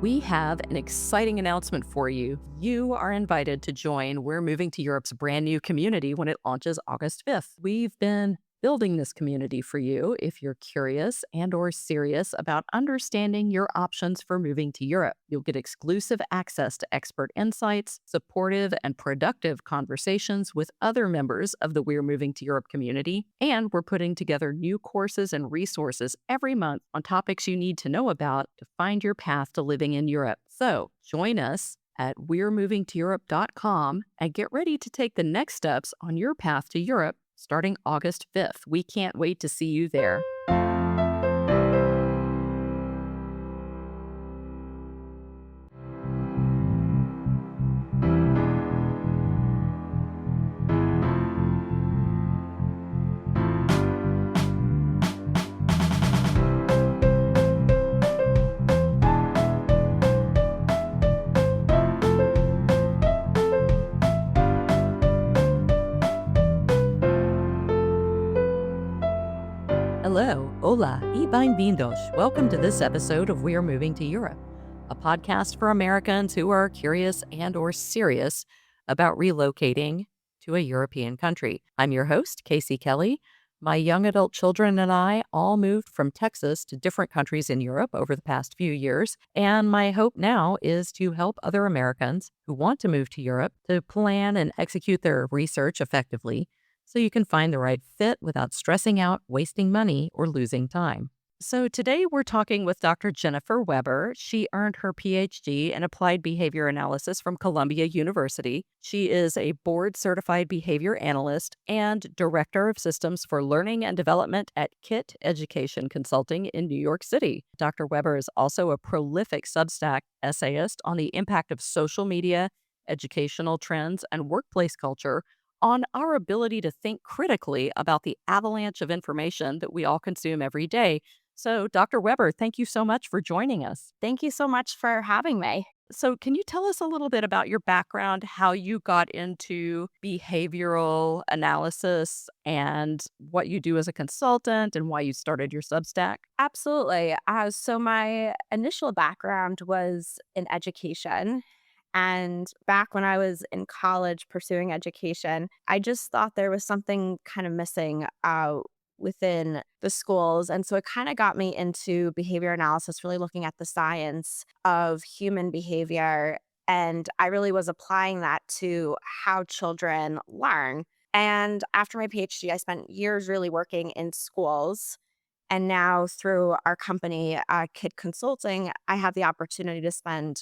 We have an exciting announcement for you. You are invited to join We're Moving to Europe's brand new community when it launches August 5th. We've been building this community for you if you're curious and or serious about understanding your options for moving to Europe. You'll get exclusive access to expert insights, supportive and productive conversations with other members of the We're Moving to Europe community, and we're putting together new courses and resources every month on topics you need to know about to find your path to living in Europe. So join us at we'removingtoeurope.com and get ready to take the next steps on your path to Europe starting August 5th. We can't wait to see you there. Hello, hola, y bienvenidos. Welcome to this episode of We're Moving to Europe, a podcast for Americans who are curious and or serious about relocating to a European country. I'm your host, Casey Kelly. My young adult children and I all moved from Texas to different countries in Europe over the past few years, and my hope now is to help other Americans who want to move to Europe to plan and execute their research effectively so you can find the right fit without stressing out, wasting money, or losing time. So today we're talking with Dr. Jennifer Weber. She earned her PhD in applied behavior analysis from Columbia University. She is a board-certified behavior analyst and director of systems for learning and development at KIT Education Consulting in New York City. Dr. Weber is also a prolific Substack essayist on the impact of social media, educational trends, and workplace culture on our ability to think critically about the avalanche of information that we all consume every day. So, Dr. Weber, thank you so much for joining us. Thank you so much for having me. So, can you tell us a little bit about your background, how you got into behavioral analysis and what you do as a consultant and why you started your Substack? Absolutely. So, my initial background was in education. And back when I was in college pursuing education, I just thought there was something kind of missing within the schools. And so it kind of got me into behavior analysis, really looking at the science of human behavior. And I really was applying that to how children learn. And after my PhD, I spent years really working in schools. And now through our company, Kid Consulting, I have the opportunity to spend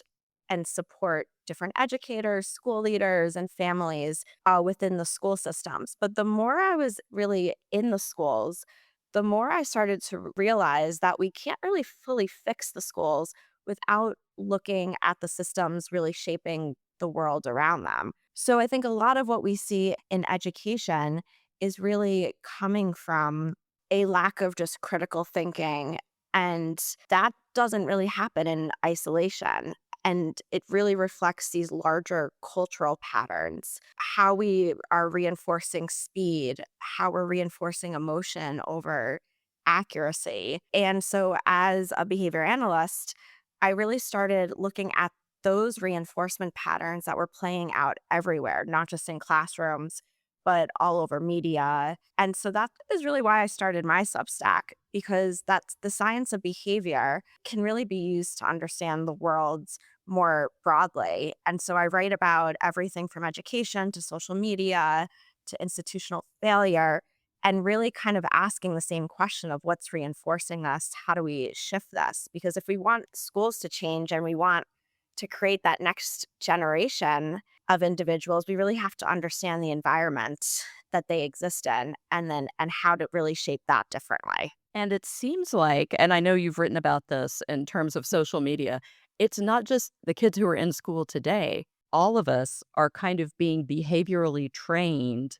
and support different educators, school leaders, and families within the school systems. But the more I was really in the schools, the more I started to realize that we can't really fully fix the schools without looking at the systems really shaping the world around them. So I think a lot of what we see in education is really coming from a lack of just critical thinking. And that doesn't really happen in isolation. And it really reflects these larger cultural patterns, how we are reinforcing speed, how we're reinforcing emotion over accuracy. And so, as a behavior analyst, I really started looking at those reinforcement patterns that were playing out everywhere, not just in classrooms, but all over media. And so that is really why I started my Substack, because that's the science of behavior can really be used to understand the world more broadly. And so I write about everything from education to social media to institutional failure, and really kind of asking the same question of what's reinforcing us? How do we shift this? Because if we want schools to change and we want to create that next generation of individuals, we really have to understand the environment that they exist in and how to really shape that differently. And it seems like, and I know you've written about this in terms of social media, it's not just the kids who are in school today. All of us are kind of being behaviorally trained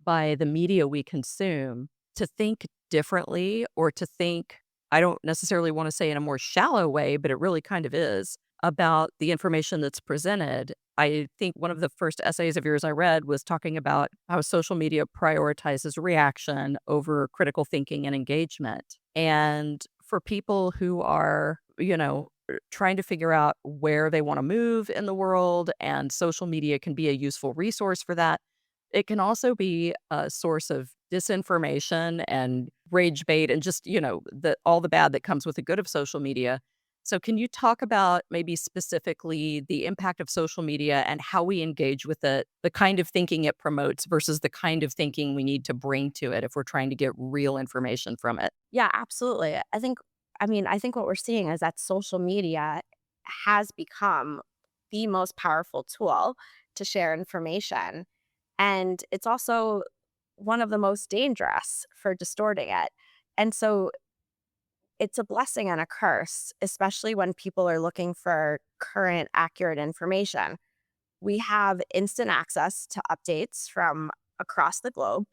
by the media we consume to think differently or to think, I don't necessarily want to say in a more shallow way, but it really kind of is about the information that's presented. I think one of the first essays of yours I read was talking about how social media prioritizes reaction over critical thinking and engagement. And for people who are, trying to figure out where they want to move in the world, and social media can be a useful resource for that. It can also be a source of disinformation and rage bait and just, all the bad that comes with the good of social media. So can you talk about maybe specifically the impact of social media and how we engage with it, the kind of thinking it promotes versus the kind of thinking we need to bring to it if we're trying to get real information from it? Yeah, absolutely. I think what we're seeing is that social media has become the most powerful tool to share information. And it's also one of the most dangerous for distorting it. And so it's a blessing and a curse, especially when people are looking for current, accurate information. We have instant access to updates from across the globe.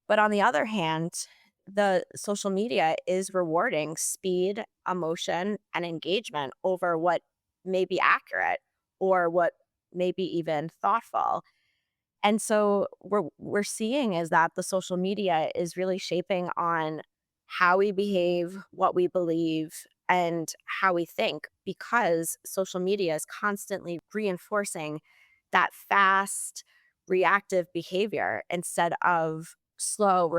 But on the other hand, the social media is rewarding speed, emotion, and engagement over what may be accurate or what may be even thoughtful. And so we're seeing is that the social media is really shaping on how we behave, what we believe, and how we think because social media is constantly reinforcing that fast reactive behavior instead of slow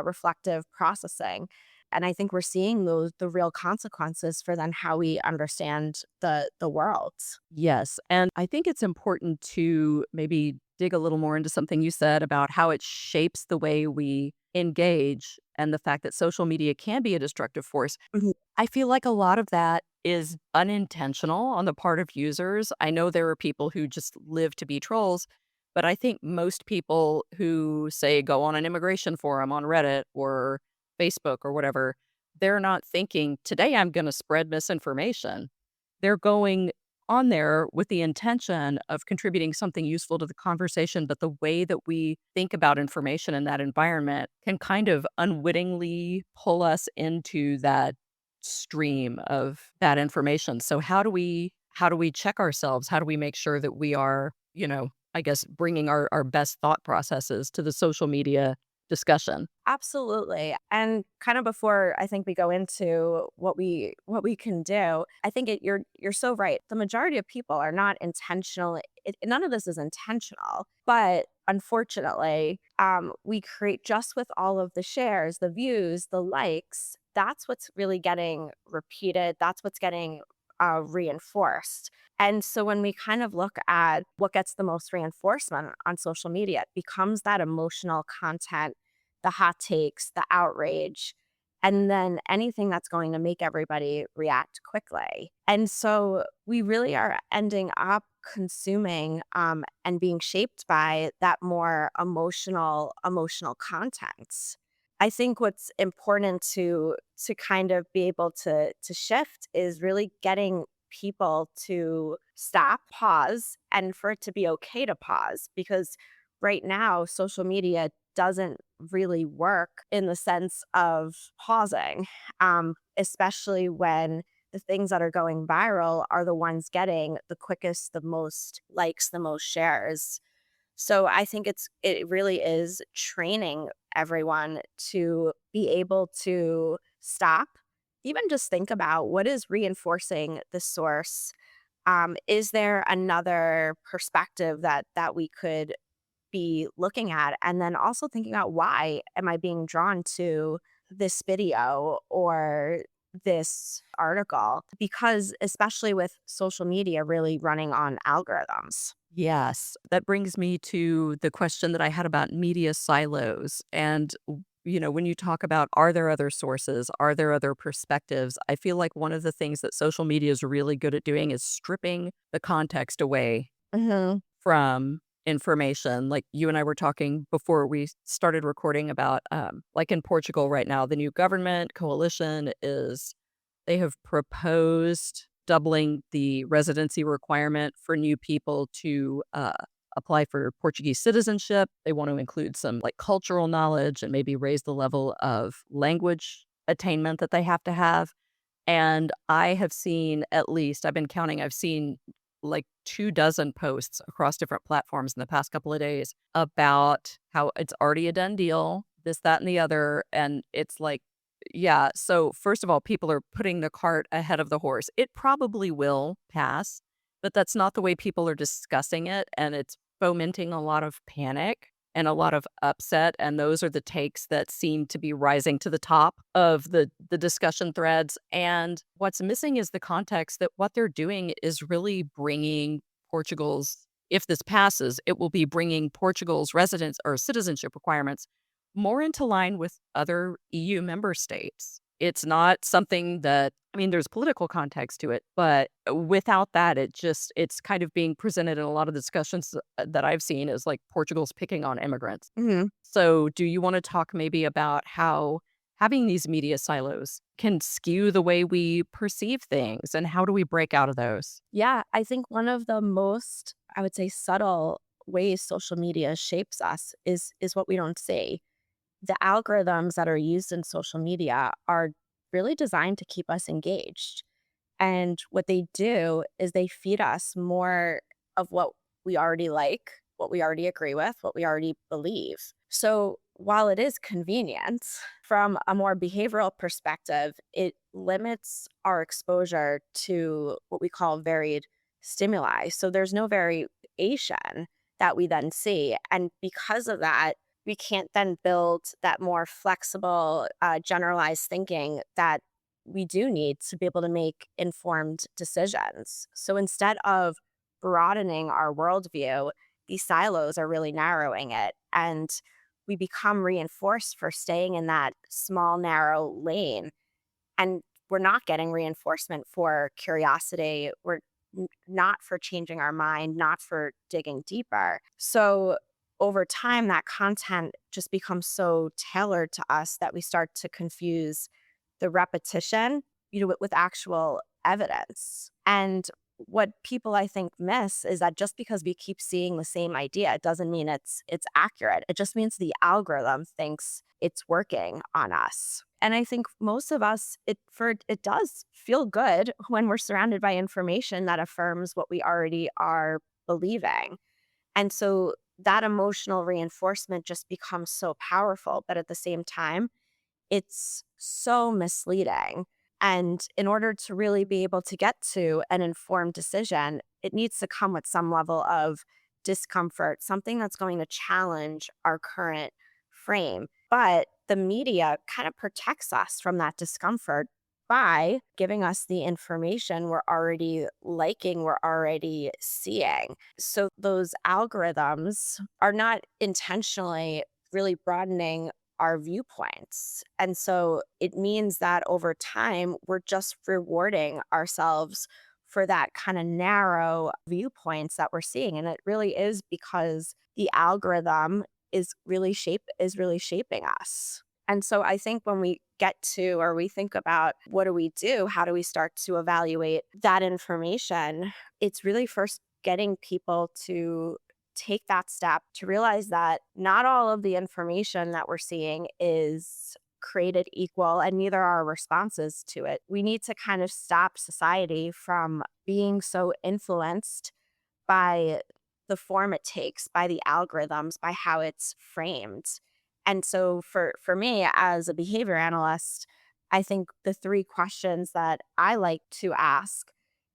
reflective processing. And I think we're seeing the real consequences for then how we understand the world. Yes. And I think it's important to maybe dig a little more into something you said about how it shapes the way we engage and the fact that social media can be a destructive force. Mhm. I feel like a lot of that is unintentional on the part of users. I know there are people who just live to be trolls, but I think most people who say go on an immigration forum on Reddit or Facebook or whatever, they're not thinking, today I'm going to spread misinformation. They're going on there with the intention of contributing something useful to the conversation, but the way that we think about information in that environment can kind of unwittingly pull us into that stream of bad information. So how do we check ourselves? How do we make sure that we are, I guess bringing our best thought processes to the social media discussion? Absolutely. And kind of before I think we go into what we can do, I think you're so right. The majority of people are not intentional. None of this is intentional, but unfortunately, we create just with all of the shares, the views, the likes. That's what's really getting repeated. That's what's getting reinforced. And so when we kind of look at what gets the most reinforcement on social media, it becomes that emotional content, the hot takes, the outrage, and then anything that's going to make everybody react quickly. And so we really are ending up consuming and being shaped by that more emotional content. I think what's important to kind of be able to shift is really getting people to stop, pause, and for it to be okay to pause because right now social media doesn't really work in the sense of pausing, especially when the things that are going viral are the ones getting the quickest, the most likes, the most shares. So I think it really is training everyone to be able to stop, even just think about what is reinforcing the source. Is there another perspective that we could be looking at? And then also thinking about why am I being drawn to this video or this article? Because especially with social media really running on algorithms. Yes, that brings me to the question that I had about media silos. And, when you talk about are there other sources, are there other perspectives? I feel like one of the things that social media is really good at doing is stripping the context away Mhm. from information. Like you and I were talking before we started recording about, like in Portugal right now, the new government coalition is they have proposed doubling the residency requirement for new people to apply for Portuguese citizenship. They want to include some like cultural knowledge and maybe raise the level of language attainment that they have to have. And I have seen at least, I've been counting, I've seen like 24 posts across different platforms in the past couple of days about how it's already a done deal, this, that, and the other. And it's like Yeah. So, first of all, people are putting the cart ahead of the horse. It probably will pass, but that's not the way people are discussing it. And it's fomenting a lot of panic and a lot of upset. And those are the takes that seem to be rising to the top of the discussion threads. And what's missing is the context that what they're doing is really bringing Portugal's, if this passes, it will be bringing Portugal's residence or citizenship requirements more into line with other EU member states. It's not something that, I mean, there's political context to it, but without that, it's kind of being presented in a lot of discussions that I've seen as like Portugal's picking on immigrants. Mhm. So, do you want to talk maybe about how having these media silos can skew the way we perceive things and how do we break out of those? Yeah, I think one of the most, I would say, subtle ways social media shapes us is what we don't see. The algorithms that are used in social media are really designed to keep us engaged. And what they do is they feed us more of what we already like, what we already agree with, what we already believe. So while it is convenient, from a more behavioral perspective, it limits our exposure to what we call varied stimuli. So there's no variation that we then see. And because of that, we can't then build that more flexible, generalized thinking that we do need to be able to make informed decisions. So instead of broadening our worldview, these silos are really narrowing it. And we become reinforced for staying in that small, narrow lane. And we're not getting reinforcement for curiosity. We're not for changing our mind, not for digging deeper. So over time, that content just becomes so tailored to us that we start to confuse the repetition, with actual evidence. And what people I think miss is that just because we keep seeing the same idea, it doesn't mean it's accurate. It just means the algorithm thinks it's working on us. And I think most of us, it does feel good when we're surrounded by information that affirms what we already are believing. And so that emotional reinforcement just becomes so powerful. But at the same time, it's so misleading. And in order to really be able to get to an informed decision, it needs to come with some level of discomfort, something that's going to challenge our current frame. But the media kind of protects us from that discomfort by giving us the information we're already liking, we're already seeing. So those algorithms are not intentionally really broadening our viewpoints. And so it means that over time, we're just rewarding ourselves for that kind of narrow viewpoints that we're seeing. And it really is because the algorithm is really shaping us. And so I think when we get to or we think about what do we do, how do we start to evaluate that information, it's really first getting people to take that step to realize that not all of the information that we're seeing is created equal and neither are responses to it. We need to kind of stop society from being so influenced by the form it takes, by the algorithms, by how it's framed. And so for me as a behavior analyst, I think the three questions that I like to ask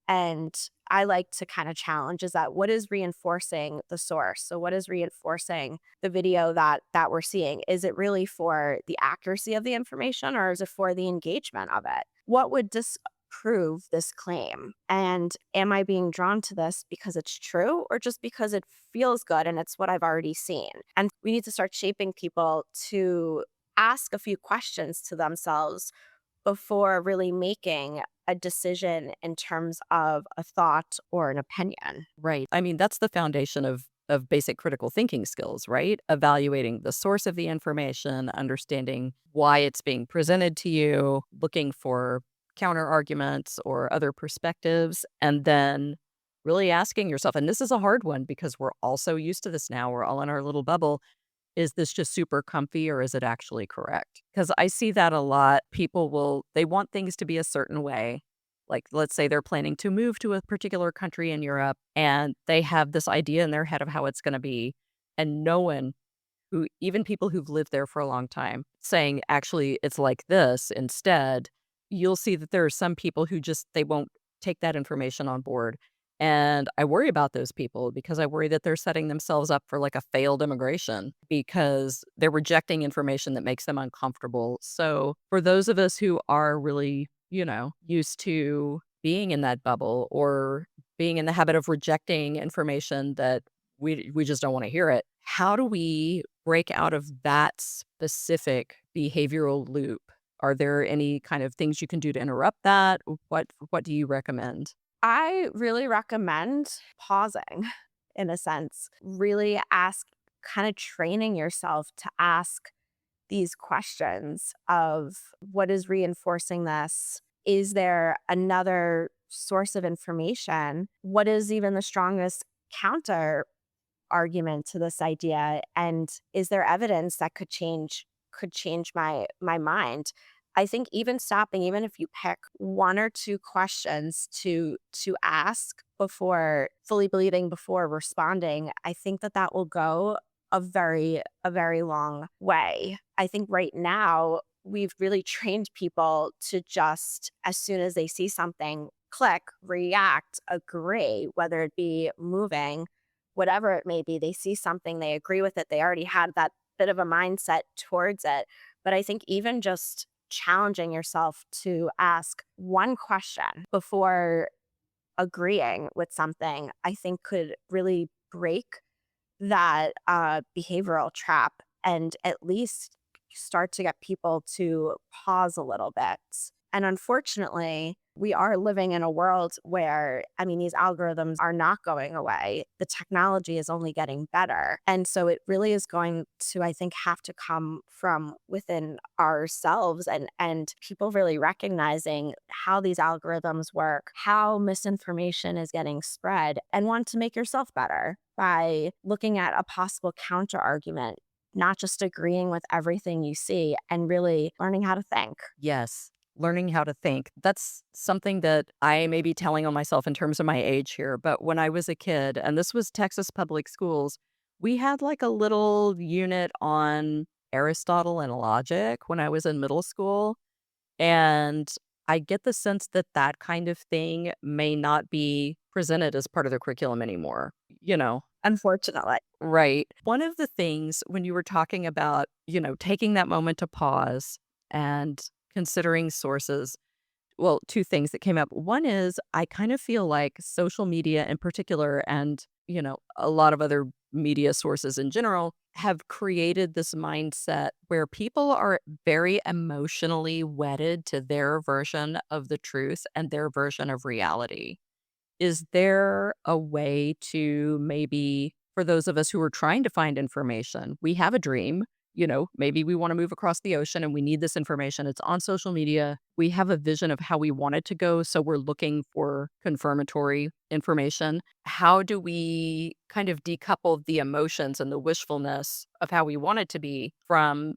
and I like to kind of challenge is that what is reinforcing the source? So what is reinforcing the video that we're seeing? Is it really for the accuracy of the information or is it for the engagement of it? What would disprove this claim? And am I being drawn to this because it's true or just because it feels good and it's what I've already seen? And we need to start shaping people to ask a few questions to themselves before really making a decision in terms of a thought or an opinion. Right. I mean, that's the foundation of basic critical thinking skills, right? Evaluating the source of the information, understanding why it's being presented to you, looking for counter arguments or other perspectives, and then really asking yourself, and this is a hard one because we're all so used to this now, we're all in our little bubble. Is this just super comfy or is it actually correct? Because I see that a lot. They want things to be a certain way. Like, let's say they're planning to move to a particular country in Europe and they have this idea in their head of how it's going to be. And no one who even people who've lived there for a long time saying, actually, it's like this instead, you'll see that there are some people who just they won't take that information on board. And I worry about those people because I worry that they're setting themselves up for like a failed immigration because they're rejecting information that makes them uncomfortable. So, for those of us who are really, used to being in that bubble or being in the habit of rejecting information that we just don't want to hear it, how do we break out of that specific behavioral loop? Are there any kind of things you can do to interrupt that? What do you recommend? I really recommend pausing in a sense. Really ask, kind of training yourself to ask these questions of what is reinforcing this? Is there another source of information? What is even the strongest counter argument to this idea, and is there evidence that could change my mind? I think even stopping, even if you pick one or two questions to ask before fully believing, before responding, I think that that will go a very long way. I think right now we've really trained people to just, as soon as they see something, click, react, agree, whether it be moving, whatever it may be. They see something, they agree with it, they already had that bit of a mindset towards it. But I think even just challenging yourself to ask one question before agreeing with something, I think could really break that behavioral trap and at least start to get people to pause a little bit. And unfortunately, we are living in a world where, I mean, these algorithms are not going away. The technology is only getting better. And so it really is going to, I think, have to come from within ourselves, and people really recognizing how these algorithms work, how misinformation is getting spread, and want to make yourself better by looking at a possible counter argument, not just agreeing with everything you see, and really learning how to think. Yes, learning how to think. That's something that I may be telling on myself in terms of my age here, but when I was a kid, and this was Texas public schools, we had like a little unit on Aristotle and logic when I was in middle school. And I get the sense that that kind of thing may not be presented as part of the curriculum anymore, you know? Unfortunately. Right. One of the things when you were talking about, taking that moment to pause and considering sources, well, two things that came up. One is I kind of feel like social media in particular and, a lot of other media sources in general have created this mindset where people are very emotionally wedded to their version of the truth and their version of reality. Is there a way to maybe, for those of us who are trying to find information, we have a dream, maybe we want to move across the ocean and we need this information. It's on social media. We have a vision of how we want it to go. So we're looking for confirmatory information. How do we kind of decouple the emotions and the wishfulness of how we want it to be from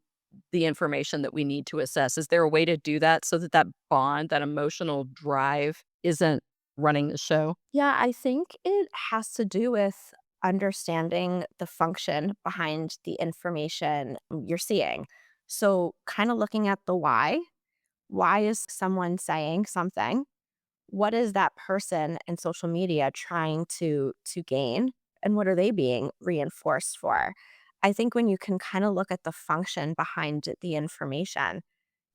the information that we need to assess? Is there a way to do that so that that bond, that emotional drive isn't running the show? Yeah, I think it has to do with understanding the function behind the information you're seeing. So, kind of looking at the why. Why is someone saying something? What is that person in social media trying to gain, and what are they being reinforced for? I think when you can kind of look at the function behind the information,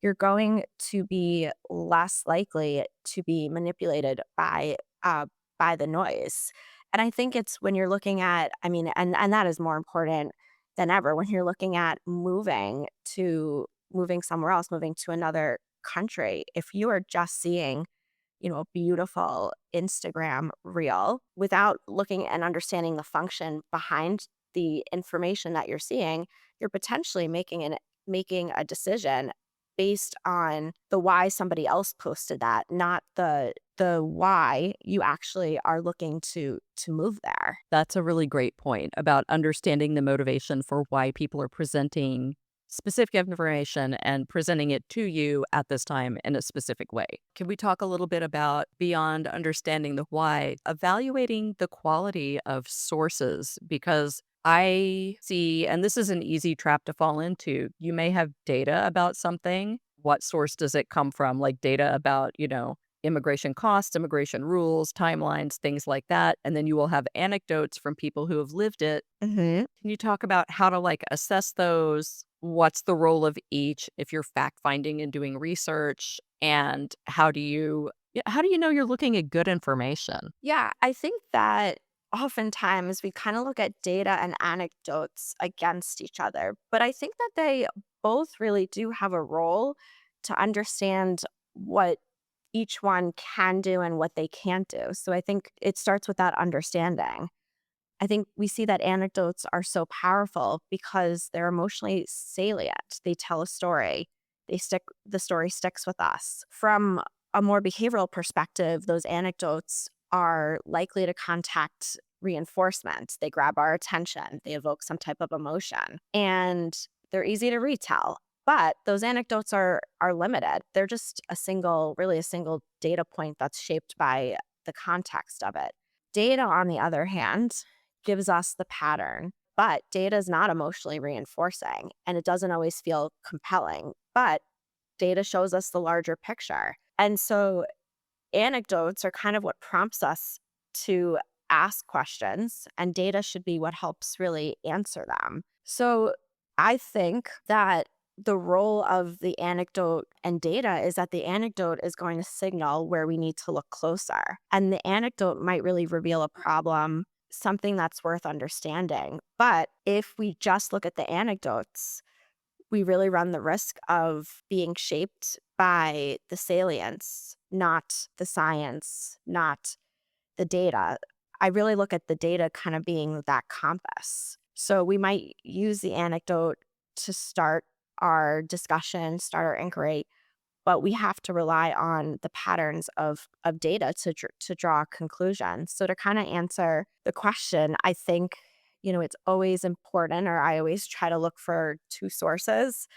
you're going to be less likely to be manipulated uh, by the noise. And I think it's when you're looking at, I mean, and that is more important than ever when you're looking at moving somewhere else, moving to another country. If you are just seeing, a beautiful Instagram reel without looking and understanding the function behind the information that you're seeing, you're potentially making a decision based on the why somebody else posted that, not the why you actually are looking to move there. That's a really great point about understanding the motivation for why people are presenting specific information and presenting it to you at this time in a specific way. Can we talk a little bit about beyond understanding the why, evaluating the quality of sources? Because I see, and this is an easy trap to fall into. You may have data about something. What source does it come from? Like data about, immigration costs, immigration rules, timelines, things like that. And then you will have anecdotes from people who have lived it. Hmm. Can you talk about how to like assess those? What's the role of each if you're fact finding and doing research? And how do you know you're looking at good information? Yeah, I think that oftentimes we kind of look at data and anecdotes against each other, but I think that they both really do have a role to understand what each one can do and what they can't do. So I think it starts with that understanding. I think we see that anecdotes are so powerful because they're emotionally salient. They tell a story. The story sticks with us. From a more behavioral perspective, those anecdotes are likely to contact reinforcement. They grab our attention. They evoke some type of emotion. And they're easy to retell. But those anecdotes are limited. They're just really a single data point that's shaped by the context of it. Data, on the other hand, gives us the pattern. But data is not emotionally reinforcing and it doesn't always feel compelling. But data shows us the larger picture. And so anecdotes are kind of what prompts us to ask questions, and data should be what helps really answer them. So I think that the role of the anecdote and data is that the anecdote is going to signal where we need to look closer. And the anecdote might really reveal a problem, something that's worth understanding. But if we just look at the anecdotes, we really run the risk of being shaped by the salience, not the science, not the data. I really look at the data kind of being that compass. So we might use the anecdote to start our discussion, start our inquiry, but we have to rely on the patterns of data to draw conclusions. So to kind of answer the question, I think it's always important, or I always try to look for two sources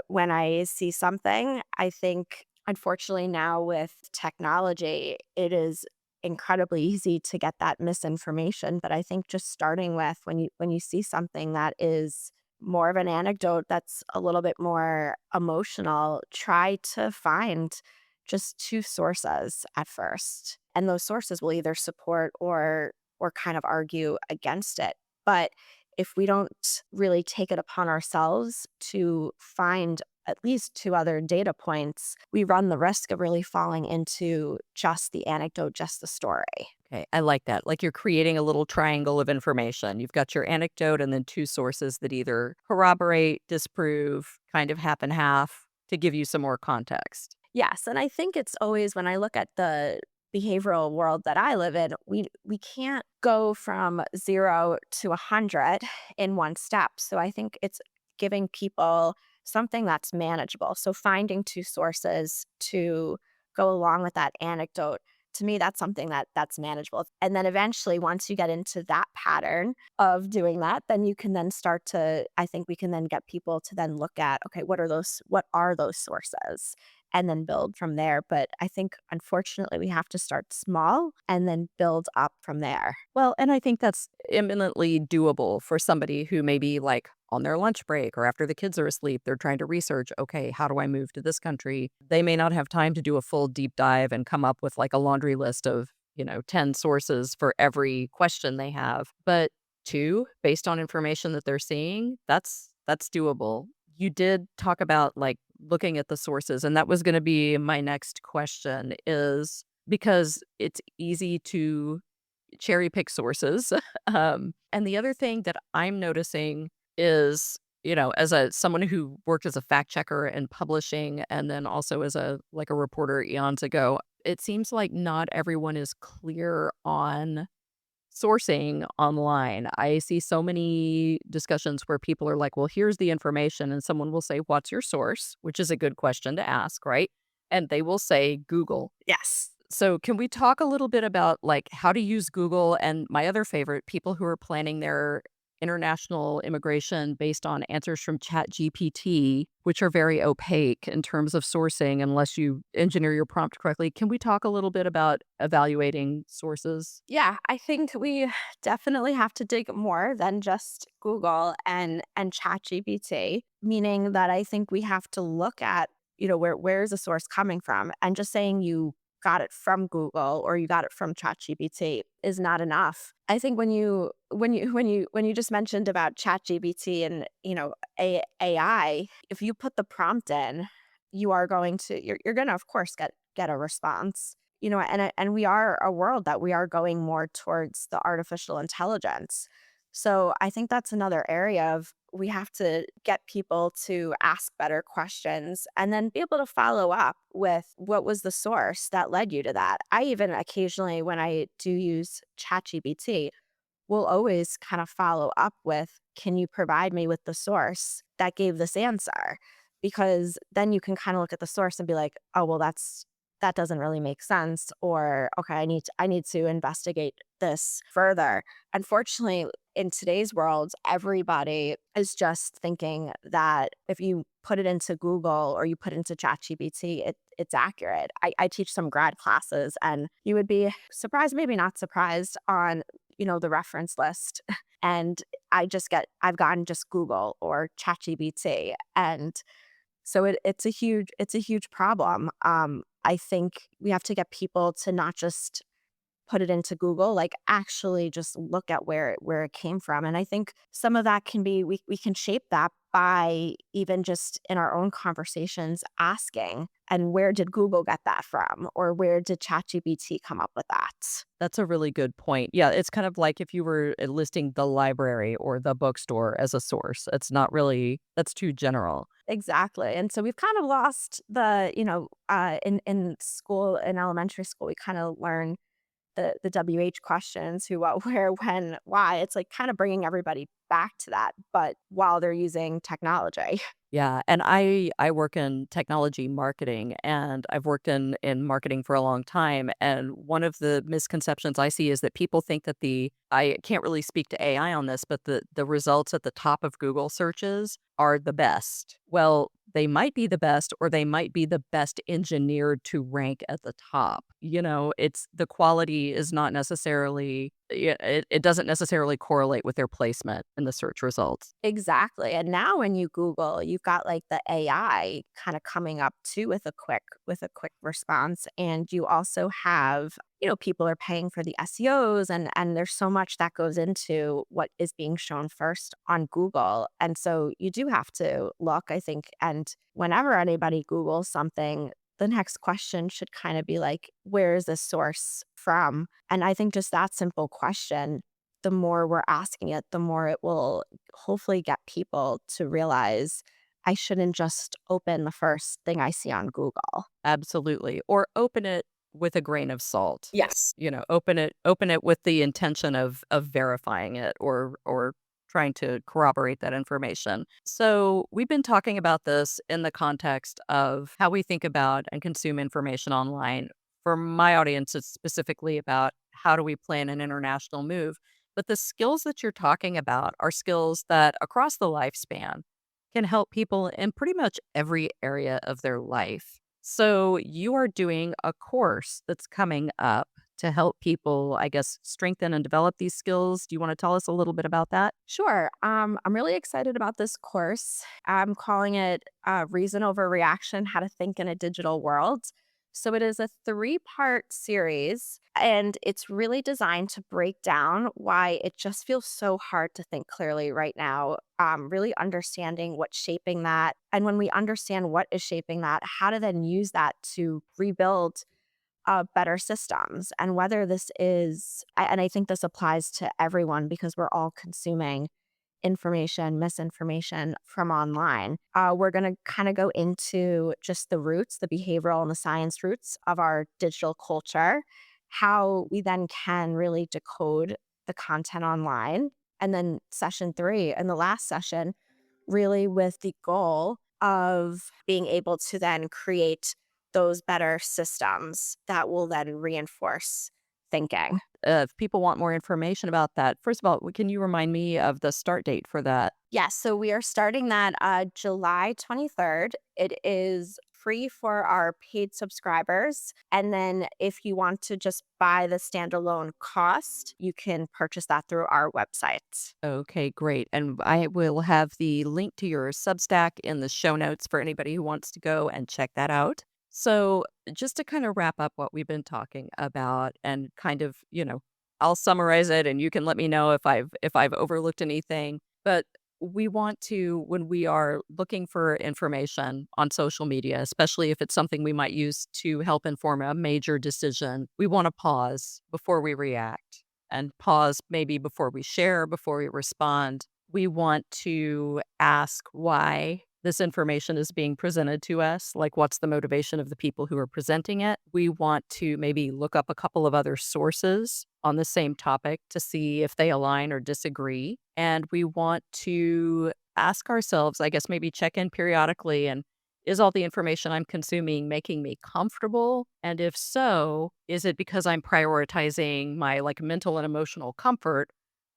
when I see something. I think, unfortunately, now with technology, it is incredibly easy to get that misinformation. But I think just starting with when you see something that is more of an anecdote, that's a little bit more emotional, try to find just two sources at first. And those sources will either support or kind of argue against it. But if we don't really take it upon ourselves to find at least two other data points, we run the risk of really falling into just the anecdote, just the story. Okay, I like that. Like you're creating a little triangle of information. You've got your anecdote and then two sources that either corroborate, disprove, kind of half and half to give you some more context. Yes, and I think it's always, when I look at the behavioral world that I live in, we can't go from 0 to 100 in one step. So I think it's giving people something that's manageable. So finding two sources to go along with that anecdote, to me that's something that's manageable. And then eventually, once you get into that pattern of doing that, then you can then start to, I think we can then get people to then look at, okay, what are those sources, and then build from there. But I think, unfortunately, we have to start small and then build up from there. Well, and I think that's eminently doable for somebody who may be like on their lunch break or after the kids are asleep. They're trying to research, okay, how do I move to this country? They may not have time to do a full deep dive and come up with like a laundry list of, 10 sources for every question they have. But two, based on information that they're seeing, that's doable. You did talk about like looking at the sources, and that was going to be my next question is because it's easy to cherry pick sources. And the other thing that I'm noticing is, as someone who worked as a fact checker and publishing, and then also as a reporter eons ago, it seems like not everyone is clear on sourcing online. I see so many discussions where people are like, well, here's the information. And someone will say, what's your source? Which is a good question to ask, right? And they will say Google. Yes. So can we talk a little bit about like how to use Google and my other favorite, people who are planning their international immigration based on answers from ChatGPT, which are very opaque in terms of sourcing unless you engineer your prompt correctly. Can we talk a little bit about evaluating sources? Yeah, I think we definitely have to dig more than just Google and ChatGPT, meaning that I think we have to look at, where's the source coming from? And just saying you got it from Google or you got it from ChatGPT is not enough. I think when you just mentioned about ChatGPT and, AI, if you put the prompt in, you're going to of course get a response. And we are a world that we are going more towards the artificial intelligence. So I think that's another area of we have to get people to ask better questions and then be able to follow up with what was the source that led you to that. I even occasionally, when I do use ChatGPT, will always kind of follow up with, can you provide me with the source that gave this answer? Because then you can kind of look at the source and be like, oh, well, that doesn't really make sense. Or, okay, I need to investigate this further. Unfortunately, in today's world, everybody is just thinking that if you put it into Google or you put it into ChatGPT, it's accurate. I teach some grad classes, and you would be surprised, maybe not surprised, on the reference list. And I've gotten just Google or ChatGPT. And so it's a huge problem. I think we have to get people to not just put it into Google, like actually just look at where it came from. And I think some of that can be we can shape that by even just in our own conversations asking, and where did Google get that from? Or where did ChatGPT come up with that? That's a really good point. Yeah, it's kind of like if you were listing the library or the bookstore as a source. It's not really, that's too general. Exactly. And so we've kind of lost in school, in elementary school, we kind of learn the WH questions, who, what, where, when, why. It's like kind of bringing everybody back to that, but while they're using technology. Yeah, and I work in technology marketing, and I've worked in marketing for a long time, and one of the misconceptions I see is that people think that the I can't really speak to AI on this, but the results at the top of Google searches are the best. Well, they might be the best, or they might be the best engineered to rank at the top. It's the quality is not necessarily, yeah, it doesn't necessarily correlate with their placement in the search results. Exactly. And now when you Google, you've got like the AI kind of coming up too with a quick response. And you also have, people are paying for the SEOs, and there's so much that goes into what is being shown first on Google. And so you do have to look, I think, and whenever anybody Googles something, the next question should kind of be like, where is this source from? And I think just that simple question, the more we're asking it, the more it will hopefully get people to realize I shouldn't just open the first thing I see on Google. Absolutely. Or open it with a grain of salt. Yes. Open it with the intention of verifying it or trying to corroborate that information. So, we've been talking about this in the context of how we think about and consume information online. For my audience, it's specifically about how do we plan an international move. But the skills that you're talking about are skills that across the lifespan can help people in pretty much every area of their life. So, you are doing a course that's coming up to help people, I guess, strengthen and develop these skills. Do you want to tell us a little bit about that? Sure. I'm really excited about this course. I'm calling it Reason Over Reaction: How to Think in a Digital World. So it is a three-part series, and it's really designed to break down why it just feels so hard to think clearly right now. Really understanding what's shaping that. And when we understand what is shaping that, how to then use that to rebuild better systems. And whether this is, and I think this applies to everyone because we're all consuming information, misinformation from online. We're going to kind of go into just the roots, the behavioral and the science roots of our digital culture, how we then can really decode the content online. And then session three, and the last session, really with the goal of being able to then create those better systems that will then reinforce thinking. if people want more information about that, first of all, can you remind me of the start date for that? Yes, so we are starting that July 23rd. It is free for our paid subscribers. And then if you want to just buy the standalone cost, you can purchase that through our website. Okay, great. And I will have the link to your Substack in the show notes for anybody who wants to go and check that out. So, just to kind of wrap up what we've been talking about and kind of, I'll summarize it and you can let me know if I've overlooked anything. But we want to, when we are looking for information on social media, especially if it's something we might use to help inform a major decision, we want to pause before we react and pause maybe before we share, before we respond. We want to ask why this information is being presented to us, like what's the motivation of the people who are presenting it. We want to maybe look up a couple of other sources on the same topic to see if they align or disagree. And we want to ask ourselves, I guess maybe check in periodically and is all the information I'm consuming making me comfortable? And if so, is it because I'm prioritizing my like mental and emotional comfort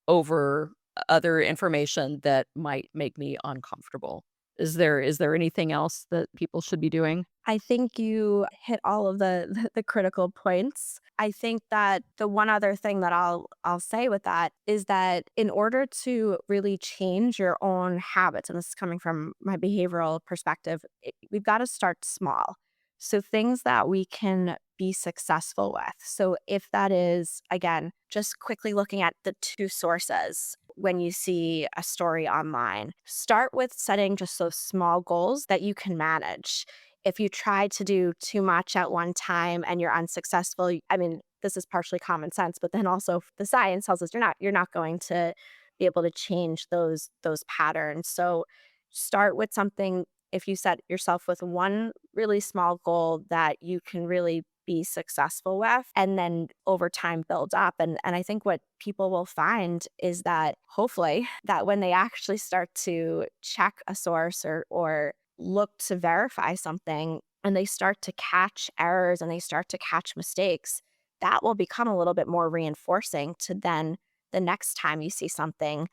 over other information that might make me uncomfortable? Is there anything else that people should be doing? I think you hit all of the critical points. I think that the one other thing that I'll say with that is that in order to really change your own habits, and this is coming from my behavioral perspective, we've got to start small. So things that we can be successful with. So if that is again just quickly looking at the two sources when you see a story online, start with setting just those small goals that you can manage. If you try to do too much at one time and you're unsuccessful, I mean, this is partially common sense, but then also the science tells us you're not going to be able to change those patterns. So start with something. If you set yourself with one really small goal that you can really be successful with, and then over time build up. And I think what people will find is that hopefully that when they actually start to check a source or look to verify something and they start to catch errors and they start to catch mistakes, that will become a little bit more reinforcing to then the next time you see something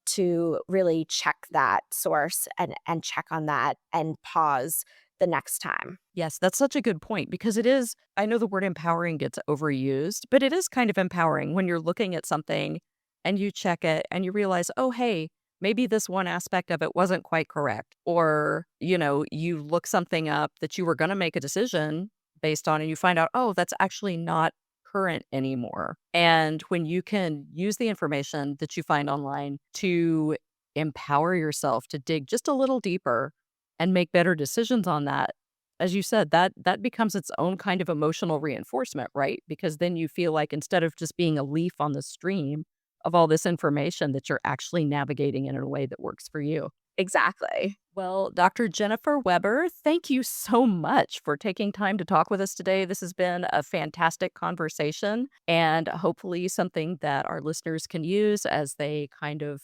to really check that source and check on that and pause the next time. Yes, that's such a good point because it is, I know the word empowering gets overused, but it is kind of empowering when you're looking at something and you check it and you realize, oh, hey, maybe this one aspect of it wasn't quite correct. Or, you look something up that you were going to make a decision based on and you find out, oh, that's actually not current anymore. And when you can use the information that you find online to empower yourself to dig just a little deeper and make better decisions on that, as you said, that becomes its own kind of emotional reinforcement, right? Because then you feel like instead of just being a leaf on the stream of all this information that you're actually navigating in a way that works for you. Exactly. Well, Dr. Jennifer Weber, thank you so much for taking time to talk with us today. This has been a fantastic conversation and hopefully something that our listeners can use as they kind of,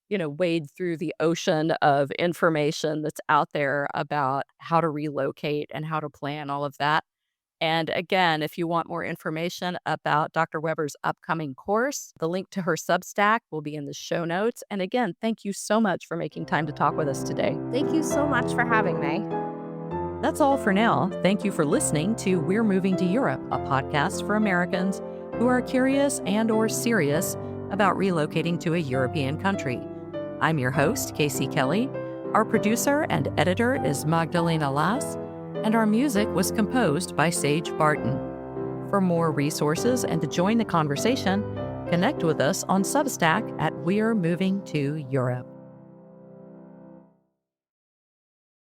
wade through the ocean of information that's out there about how to relocate and how to plan all of that. And again, if you want more information about Dr. Weber's upcoming course, the link to her Substack will be in the show notes. And again, thank you so much for making time to talk with us today. Thank you so much for having me. That's all for now. Thank you for listening to We're Moving to Europe, a podcast for Americans who are curious and or serious about relocating to a European country. I'm your host, Casey Kelly. Our producer and editor is Magdalena Lass, and our music was composed by Sage Barton. For more resources and to join the conversation, connect with us on Substack at We're Moving to Europe.